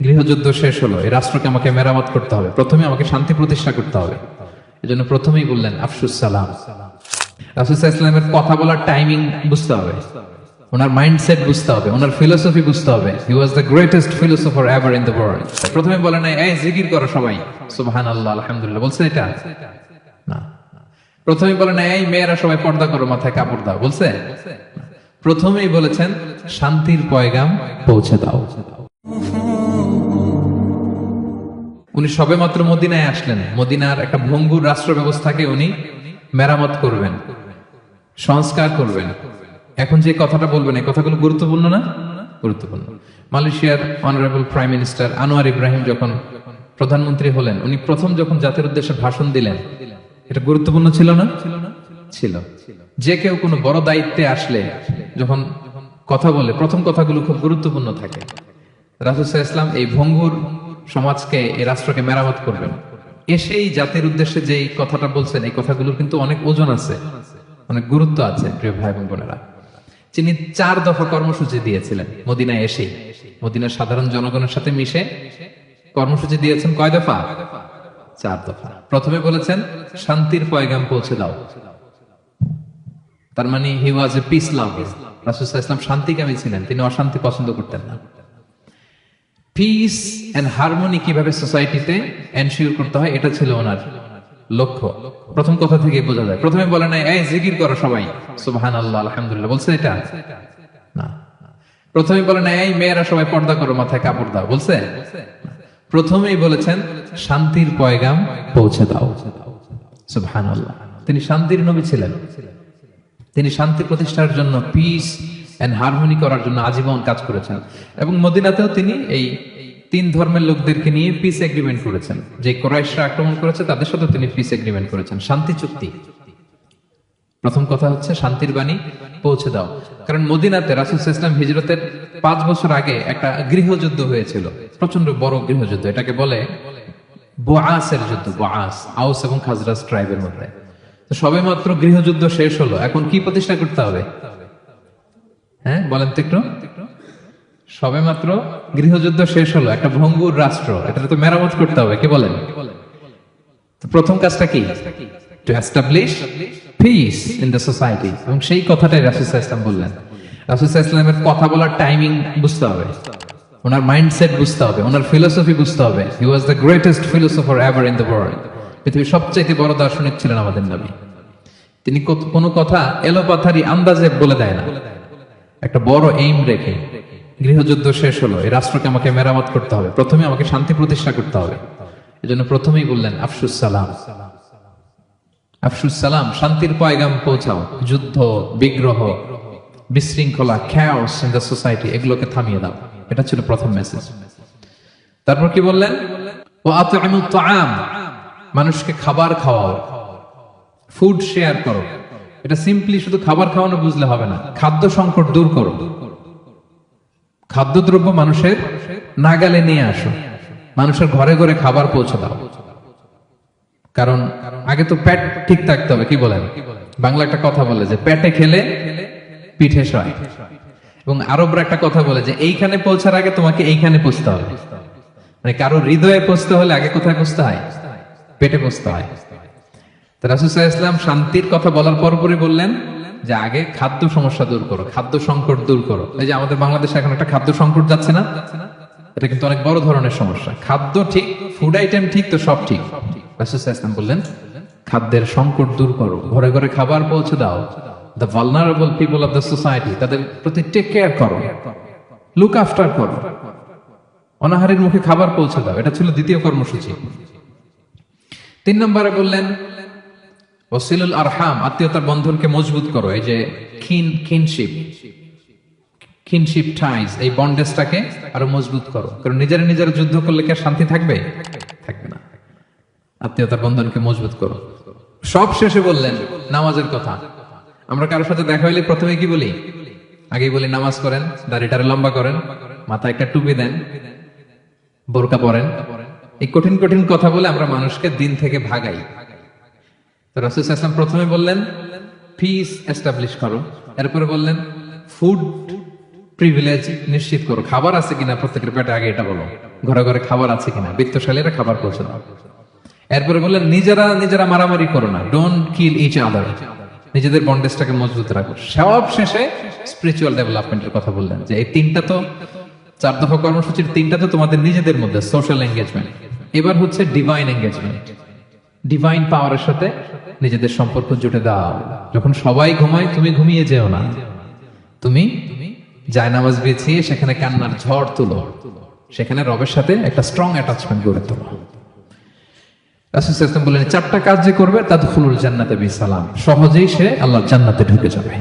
গৃহযুদ্ধ শেষ হলো, এই রাষ্ট্রকে আমাকে মেরামত করতে হবে, প্রথমে আমাকে শান্তি প্রতিষ্ঠা করতে হবে। এজন্য প্রথমেই বললেন আফসুস সালাম। রাসূল সাল্লাল্লাহু আলাইহি ওয়াসাল্লামের কথা বলার টাইমিং বুঝতে হবে, ওনার মাইন্ডসেট বুঝতে হবে, ওনার ফিলোসফি বুঝতে হবে। He was the greatest philosopher ever in the world. প্রথমে বলে নাই এই জিকির করো সবাই সুবহানাল্লাহ আলহামদুলিল্লাহ, বলছে এটা না। প্রথমে বলে নাই এই মেয়েরা সবাই পর্দা করো, মাথায় কাপড় দাও, বলছে? প্রথমেই বলেছেন শান্তির পয়গাম পৌঁছে দাও। উনি সবেমাত্র মদিনায় আসলেন, মদিনার একটা ভঙ্গুর রাষ্ট্র ব্যবস্থাকে উনি মেরামত করবেন, সংস্কার করবেন। এখন যে কথাটা বলবেন এই কথাগুলো গুরুত্বপূর্ণ না? গুরুত্বপূর্ণ। মালয়েশিয়ার honourable prime minister Anwar Ibrahim যখন প্রধানমন্ত্রী হলেন, উনি প্রথম যখন জাতির উদ্দেশ্যে ভাষণ দিলেন, এটা গুরুত্বপূর্ণ ছিল না? ছিল। যে কেউ কোনো বড় দায়িত্বে আসলে যখন কথা বলে প্রথম কথাগুলো খুব গুরুত্বপূর্ণ থাকে। রাসূল সাল্লাল্লাহু আলাইহি ওয়াসাল্লাম এই ভঙ্গুর সমাজকে, এই রাষ্ট্রকে মেরামত করবেন। এসেই জাতির উদ্দেশ্যে যে কথাটা বলছেন, এই কথাগুলোর কিন্তু অনেক ওজন আছে, অনেক গুরুত্ব আছে। প্রিয় ভাই এবং বোনেরা, তিনি 4 দফা কর্মসূচি দিয়েছিলেন মদিনায় এসেই, মদিনার সাধারণ জনগণের সাথে মিশে কর্মসূচি দিয়েছেন। কয় দফা? 4 দফা। প্রথমে বলেছেন শান্তির পয়গাম পৌঁছে দাও। তার মানে হি ওয়াজ এ পিস লাভার। রাসূল সাল্লাল্লাহু আলাইহি ওয়াসাল্লাম শান্তিকামী ছিলেন, তিনি অশান্তি পছন্দ করতেন না। পিস এন্ড হারমোনি কিভাবে সোসাইটিতে এনশিওর করতে হয়, এটা ছিল ওনার লক্ষ্য। প্রথম কথা থেকে বোঝা যায়। প্রথমে বলে নাই এই জিকির করো সবাই সুবহানাল্লাহ আলহামদুলিল্লাহ, বলছে এটা না। প্রথমে বলে নাই এই মেয়েরা সবাই পর্দা করো, মাথায় কাপড় দাও, বলছে? প্রথমেই বলেছেন শান্তির পয়গাম পৌঁছে দাও। সুবহানাল্লাহ। তিনি শান্তির নবী ছিলেন, তিনি শান্তি প্রতিষ্ঠার জন্য, পিস এন্ড হারমোনি করার জন্য আজীবন কাজ করেছেন। এবং মদিনাতেও তিনি এই 3 ধর্মের লোকদেরকে নিয়ে পিস এগ্রিমেন্ট করেছেন। যে কুরাইশরা আক্রমণ করেছে তাদের সাথে তিনি পিস এগ্রিমেন্ট করেছেন, শান্তি চুক্তি। প্রথম কথা হচ্ছে শান্তির বাণী পৌঁছে দাও। কারণ মদিনাতে রাসূল সাল্লাল্লাহু আলাইহি ওয়াসাল্লাম হিজরতের 5 বছর আগে একটা গৃহযুদ্ধ হয়েছিল, প্রচন্ড বড় গৃহযুদ্ধ। এটাকে বলে বুআসের যুদ্ধ। বুআস আউস এবং খাজরাজ ট্রাইবের মধ্যে। তো সবেমাত্র গৃহযুদ্ধ শেষ হলো, এখন কি প্রতিষ্ঠা করতে হবে? হ্যাঁ বলেন তো একটু। সবেমাত্র গৃহযুদ্ধ শেষ হলো, একটা ভঙ্গুর রাষ্ট্র, এটা তো মেরামত করতে হবে। কি বলেন? তো প্রথম কাজটা কি? To establish piece in the society. এবং সেই কথাটাই রাসূল সাল্লাল্লাহু আলাইহি ওয়াসাল্লাম বললেন। রাসূল সাল্লাল্লাহু আলাইহি ওয়াসাল্লামের কথা বলার টাইমিং বুঝতে হবে, ওনার মাইন্ডসেট বুঝতে হবে, ওনার ফিলোসফি বুঝতে হবে। He was the greatest philosopher ever in the world. পৃথিবীর সবচেয়ে বড় দার্শনিক ছিলেন আমাদের নবী। তিনি কোনো কথা এলোপাথারি আন্দাজে বলে দেয় না, একটা বড় এইম রেখে। গৃহযুদ্ধ শেষ হলো, এই রাষ্ট্রকে আমাকে মেরামত করতে হবে, প্রথমে আমাকে শান্তি প্রতিষ্ঠা করতে হবে। এজন্য প্রথমেই বললেন আফসুস সালাম। আফসুস সালাম, শান্তির পয়গাম পৌঁছাও। যুদ্ধ, বিগ্রহ, বিশৃঙ্খলা, chaos in the society, এগুলোকে থামিয়ে দাও। এটা ছিল প্রথম মেসেজ। তারপর কি বললেন? ওয়া আত'ইমুত তাআম, মানুষকে খাবার খাওয়াও, ফুড শেয়ার করো। এটা সিম্পলি শুধু খাবার খাওয়ানো বুঝলে হবে না, খাদ্য সংকট দূর করো। খাদ্যদ্রব্য মানুষের নাগালে নিয়ে আসো, মানুষের ঘরে ঘরে খাবার পৌঁছে দাও। কারণ আগে তো পেট ঠিক থাকতে হবে। কি বলেন? বাংলা একটা কথা বলে যে পেটে খেলে পিঠে সয়। এবং আরবরা একটা কথা বলে যে এইখানে পৌঁছার আগে তোমাকে এইখানে পৌঁছতে হবে। মানে কারো হৃদয়ে পৌঁছতে হলে আগে কোথায় পৌঁছতে হয়? পেটে পৌঁছতে হয়। তো রাসূল সাল্লাল্লাহু আলাইহি ওয়াসাল্লাম শান্তির কথা বলার পরপরই বললেন যে আগে খাদ্য সমস্যা দূর করো, খাদ্য সংকট দূর করো। এই যে আমাদের বাংলাদেশে এখন একটা খাদ্য সংকট যাচ্ছে না, এটা কিন্তু অনেক বড় ধরনের সমস্যা। খাদ্য ঠিক, ফুড আইটেম ঠিক, তো সব ঠিক। রাসূল সাল্লাল্লাহু আলাইহি ওয়াসাল্লাম বললেন খাদ্যের সংকট দূর করো, ঘরে ঘরে খাবার পৌঁছে দাও। The vulnerable people of the society, তাদের প্রতি টেক কেয়ার করো, লুক আফটার করো, অনাহারের মুখে খাবার পৌঁছে দাও। এটা ছিল দ্বিতীয় কর্মসূচি। 3 নম্বরে বললেন ওয়াসিলুল আরহাম, আত্মীয়তার বন্ধনকে মজবুত করো। এই যে কিনশিপ টাইজ, এই বন্ডেজটাকে আরো মজবুত করো। কারণ নিজেরা নিজেরা যুদ্ধ করলে কি আর শান্তি থাকবে? থাকবে না। আত্মীয়তার বন্ধনকে মজবুত করো। সব শেষে বললেন নামাজের কথা। আমরা কারোর সাথে দেখা হইলে প্রথমে কি বলি? আগেই বলি নামাজ করেন, দাড়িটারে লম্বা করেন, মাথায় একটা টুপি দেন, বোরকা পরেন। এই কঠিন কঠিন কথা বলে আমরা মানুষকে দিন থেকে ভাগাই। তো রাসূল সাল্লাল্লাহু আলাইহি ওয়াসাল্লাম প্রথমে বললেন পিস এস্টাবলিশ করো, এরপরে বললেন ফুড প্রিভিলেজ নিশ্চিত করো। খাবার আছে কিনা প্রত্যেকের পেটে আগে এটা বলো, ঘরে ঘরে খাবার আছে কিনা, বিত্তশালীরা খাবার পৌঁছে দাও। এরপরে বললেন নিজেরা মারামারি করো না, ডোন্ট কিল ইচ আদার, নিজেদের বন্ডেজটাকে মজবুত রাখো। সব শেষে স্পিরিচুয়াল ডেভেলপমেন্টের কথা বললেন, যে এই তিনটা তো 4 দফা কর্মসূচির 3টা তো তোমাদের নিজেদের মধ্যে সোশ্যাল এঙ্গেজমেন্ট, এবার হচ্ছে ডিভাইন এঙ্গেজমেন্ট। ডিভাইন পাওয়ারের সাথে নিজেদের সম্পর্ক জুটে দাও। যখন সবাই ঘুমায় তুমি ঘুমিয়ে যেও না, তুমি জায়নামাজ বিছিয়ে সেখানে কান্নার ঝড় তুলো, সেখানে রবের সাথে একটা স্ট্রং অ্যাটাচমেন্ট গড়ে তোলো। রাসূল সাল্লাল্লাহু আলাইহি ওয়াসাল্লাম বললেন 4টা কাজ যে করবে তাদখুলুল জান্নাতা বিসালাম, সহজেই সে আল্লাহর জান্নাতে ঢুকে যাবে।